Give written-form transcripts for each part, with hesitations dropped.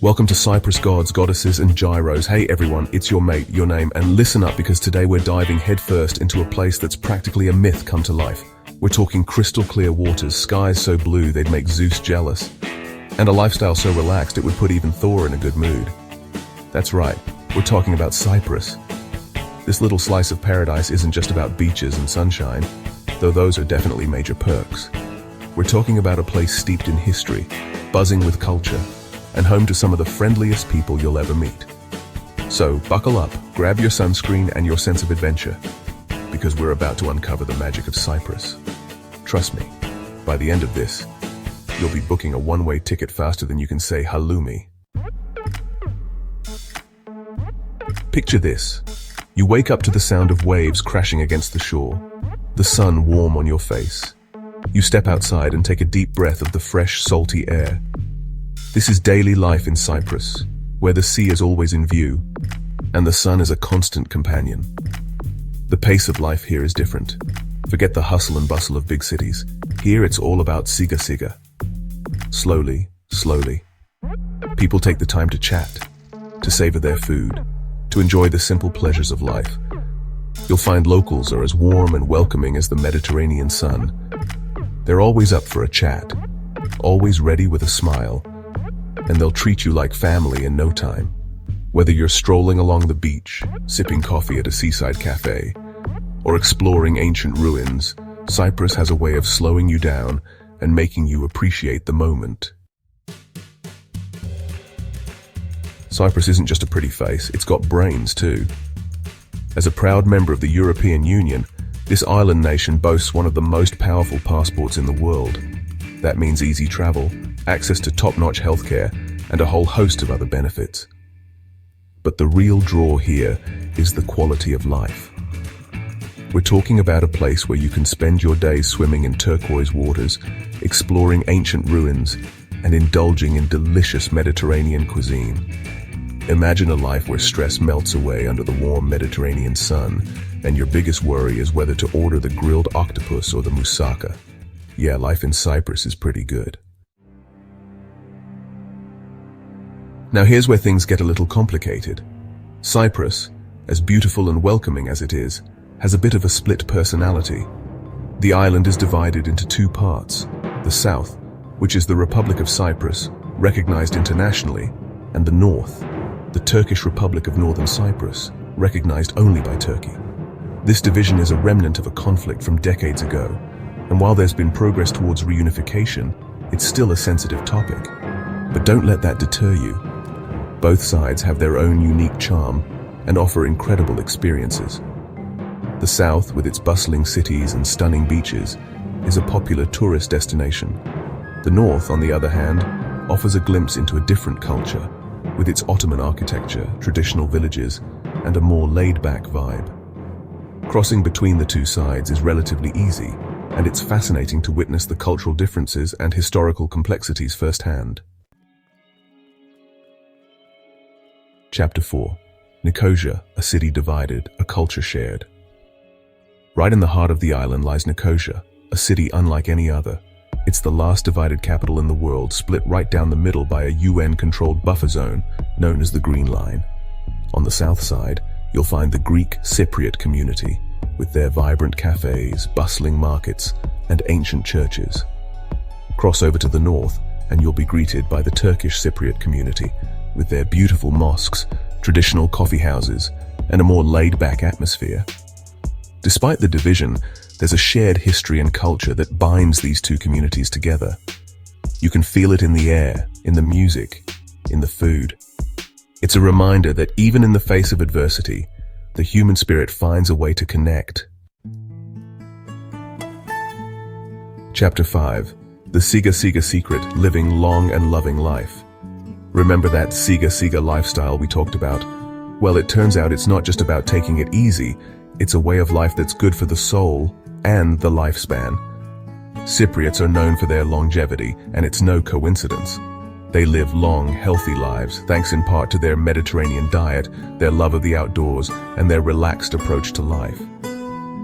Welcome to Cyprus Gods, Goddesses, and Gyros. Hey everyone, it's your mate, your name, and listen up because today we're diving headfirst into a place that's practically a myth come to life. We're talking crystal clear waters, skies so blue they'd make Zeus jealous, and a lifestyle so relaxed it would put even Thor in a good mood. That's right, we're talking about Cyprus. This little slice of paradise isn't just about beaches and sunshine, though those are definitely major perks. We're talking about a place steeped in history, buzzing with culture, and home to some of the friendliest people you'll ever meet. So buckle up, grab your sunscreen and your sense of adventure, because we're about to uncover the magic of Cyprus. Trust me, by the end of this, you'll be booking a one-way ticket faster than you can say halloumi. Picture this. You wake up to the sound of waves crashing against the shore, the sun warm on your face. You step outside and take a deep breath of the fresh, salty air. This is daily life in Cyprus, where the sea is always in view, and the sun is a constant companion. The pace of life here is different. Forget the hustle and bustle of big cities. Here it's all about Siga. Slowly, slowly. People take the time to chat, to savor their food, to enjoy the simple pleasures of life. You'll find locals are as warm and welcoming as the Mediterranean sun. They're always up for a chat, always ready with a smile, and they'll treat you like family in no time. Whether you're strolling along the beach, sipping coffee at a seaside cafe, or exploring ancient ruins, Cyprus has a way of slowing you down and making you appreciate the moment. Cyprus isn't just a pretty face, it's got brains too. As a proud member of the European Union, this island nation boasts one of the most powerful passports in the world. That means easy travel, access to top-notch healthcare, and a whole host of other benefits. But the real draw here is the quality of life. We're talking about a place where you can spend your days swimming in turquoise waters, exploring ancient ruins, and indulging in delicious Mediterranean cuisine. Imagine a life where stress melts away under the warm Mediterranean sun, and your biggest worry is whether to order the grilled octopus or the moussaka. Yeah, life in Cyprus is pretty good. Now here's where things get a little complicated. Cyprus, as beautiful and welcoming as it is, has a bit of a split personality. The island is divided into two parts: the south, which is the Republic of Cyprus, recognized internationally, and the north, the Turkish Republic of Northern Cyprus, recognized only by Turkey. This division is a remnant of a conflict from decades ago, and while there's been progress towards reunification, it's still a sensitive topic. But don't let that deter you. Both sides have their own unique charm and offer incredible experiences. The south, with its bustling cities and stunning beaches, is a popular tourist destination. The north, on the other hand, offers a glimpse into a different culture, with its Ottoman architecture, traditional villages, and a more laid-back vibe. Crossing between the two sides is relatively easy, and it's fascinating to witness the cultural differences and historical complexities firsthand. Chapter 4. Nicosia, a city divided, a culture shared. Right in the heart of the island lies Nicosia, a city unlike any other. It's the last divided capital in the world, split right down the middle by a UN-controlled buffer zone known as the Green Line. On the south side, you'll find the Greek Cypriot community, with their vibrant cafes, bustling markets, and ancient churches. Cross over to the north, and you'll be greeted by the Turkish Cypriot community, with their beautiful mosques, traditional coffee houses, and a more laid-back atmosphere. Despite the division, there's a shared history and culture that binds these two communities together. You can feel it in the air, in the music, in the food. It's a reminder that even in the face of adversity, the human spirit finds a way to connect. Chapter 5. The Siga Secret, Living Long and Loving Life. Remember that Siga lifestyle we talked about? Well, it turns out it's not just about taking it easy, it's a way of life that's good for the soul and the lifespan. Cypriots are known for their longevity, and it's no coincidence. They live long, healthy lives, thanks in part to their Mediterranean diet, their love of the outdoors, and their relaxed approach to life.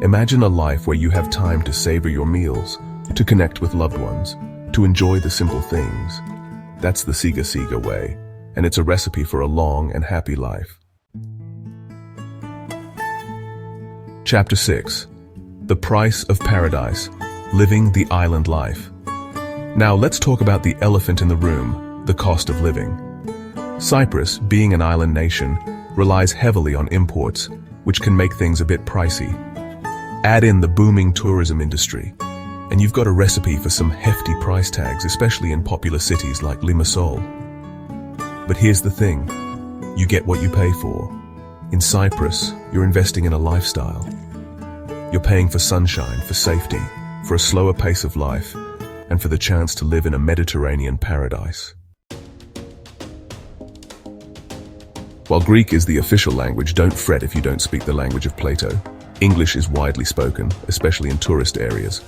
Imagine a life where you have time to savor your meals, to connect with loved ones, to enjoy the simple things. That's the Siga way. and it's a recipe for a long and happy life. Chapter 6. The Price of Paradise, Living the Island Life. Now let's talk about the elephant in the room, the cost of living. Cyprus, being an island nation, relies heavily on imports, which can make things a bit pricey. Add in the booming tourism industry, and you've got a recipe for some hefty price tags, especially in popular cities like Limassol. But here's the thing, you get what you pay for. In Cyprus, you're investing in a lifestyle. You're paying for sunshine, for safety, for a slower pace of life, and for the chance to live in a Mediterranean paradise. While Greek is the official language, don't fret if you don't speak the language of Plato. English is widely spoken, especially in tourist areas.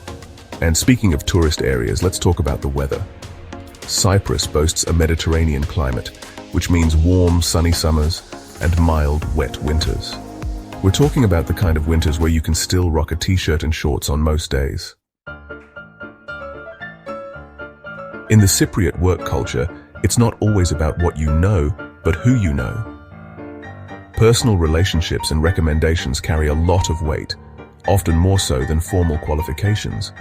And speaking of tourist areas, let's talk about the weather. Cyprus boasts a Mediterranean climate, which means warm, sunny summers and mild, wet winters. We're talking about the kind of winters where you can still rock a t-shirt and shorts on most days. In the Cypriot work culture, it's not always about what you know, but who you know. Personal relationships and recommendations carry a lot of weight, often more so than formal qualifications.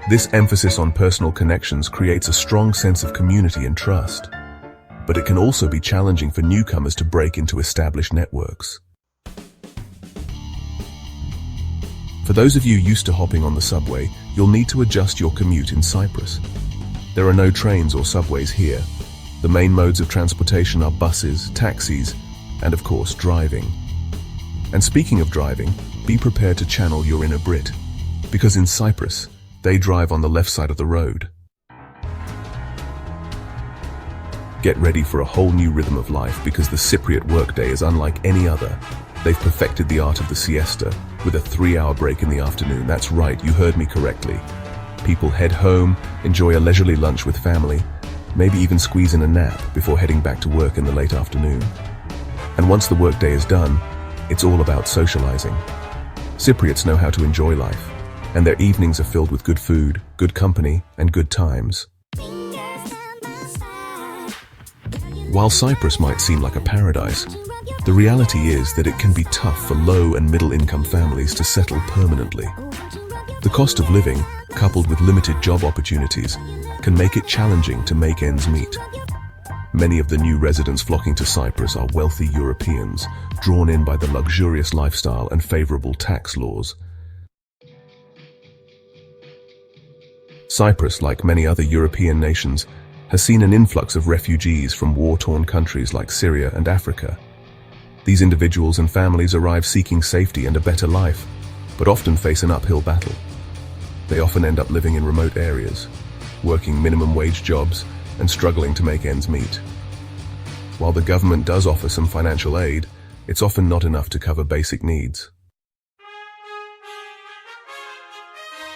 This emphasis on personal connections creates a strong sense of community and trust. But it can also be challenging for newcomers to break into established networks. For those of you used to hopping on the subway, you'll need to adjust your commute in Cyprus. There are no trains or subways here. The main modes of transportation are buses, taxis, and of course, driving. And speaking of driving, be prepared to channel your inner Brit, because in Cyprus, they drive on the left side of the road. Get ready for a whole new rhythm of life because the Cypriot workday is unlike any other. They've perfected the art of the siesta with a 3-hour break in the afternoon. That's right, you heard me correctly. People head home, enjoy a leisurely lunch with family, maybe even squeeze in a nap before heading back to work in the late afternoon. And once the workday is done, it's all about socializing. Cypriots know how to enjoy life, and their evenings are filled with good food, good company, and good times. While Cyprus might seem like a paradise, the reality is that it can be tough for low and middle-income families to settle permanently. The cost of living, coupled with limited job opportunities, can make it challenging to make ends meet. Many of the new residents flocking to Cyprus are wealthy Europeans, drawn in by the luxurious lifestyle and favorable tax laws. Cyprus, like many other European nations, has seen an influx of refugees from war-torn countries like Syria and Africa. These individuals and families arrive seeking safety and a better life, but often face an uphill battle. They often end up living in remote areas, working minimum wage jobs, and struggling to make ends meet. While the government does offer some financial aid, it's often not enough to cover basic needs.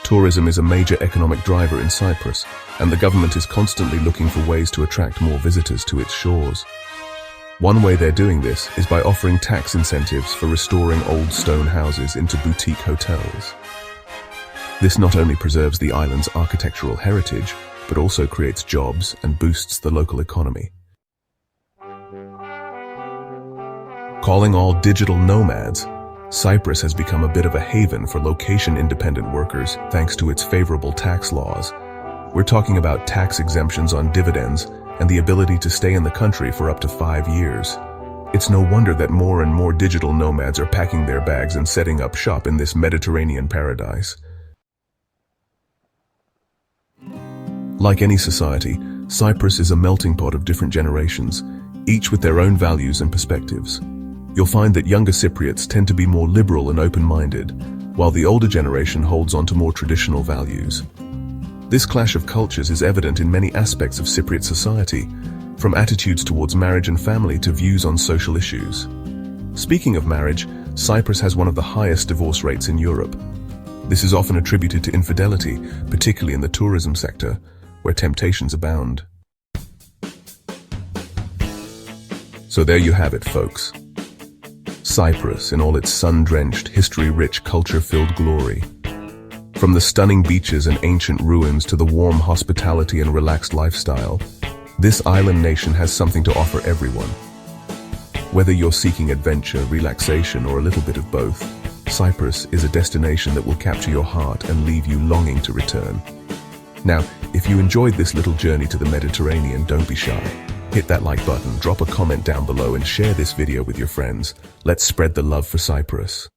Tourism is a major economic driver in Cyprus, and the government is constantly looking for ways to attract more visitors to its shores. One way they're doing this is by offering tax incentives for restoring old stone houses into boutique hotels. This not only preserves the island's architectural heritage, but also creates jobs and boosts the local economy. Calling all digital nomads, Cyprus has become a bit of a haven for location-independent workers thanks to its favorable tax laws. We're talking about tax exemptions on dividends and the ability to stay in the country for up to 5 years. It's no wonder that more and more digital nomads are packing their bags and setting up shop in this Mediterranean paradise. Like any society, Cyprus is a melting pot of different generations, each with their own values and perspectives. You'll find that younger Cypriots tend to be more liberal and open-minded, while the older generation holds on to more traditional values. This clash of cultures is evident in many aspects of Cypriot society, from attitudes towards marriage and family to views on social issues. Speaking of marriage, Cyprus has one of the highest divorce rates in Europe. This is often attributed to infidelity, particularly in the tourism sector, where temptations abound. So there you have it, folks. Cyprus in all its sun-drenched, history-rich, culture-filled glory. From the stunning beaches and ancient ruins to the warm hospitality and relaxed lifestyle, This island nation has something to offer everyone. Whether you're seeking adventure, relaxation, or a little bit of both, Cyprus is a destination that will capture your heart and leave you longing to return. Now, if you enjoyed this little journey to the Mediterranean, don't be shy. Hit that like button, drop a comment down below, and share this video with your friends. Let's spread the love for Cyprus.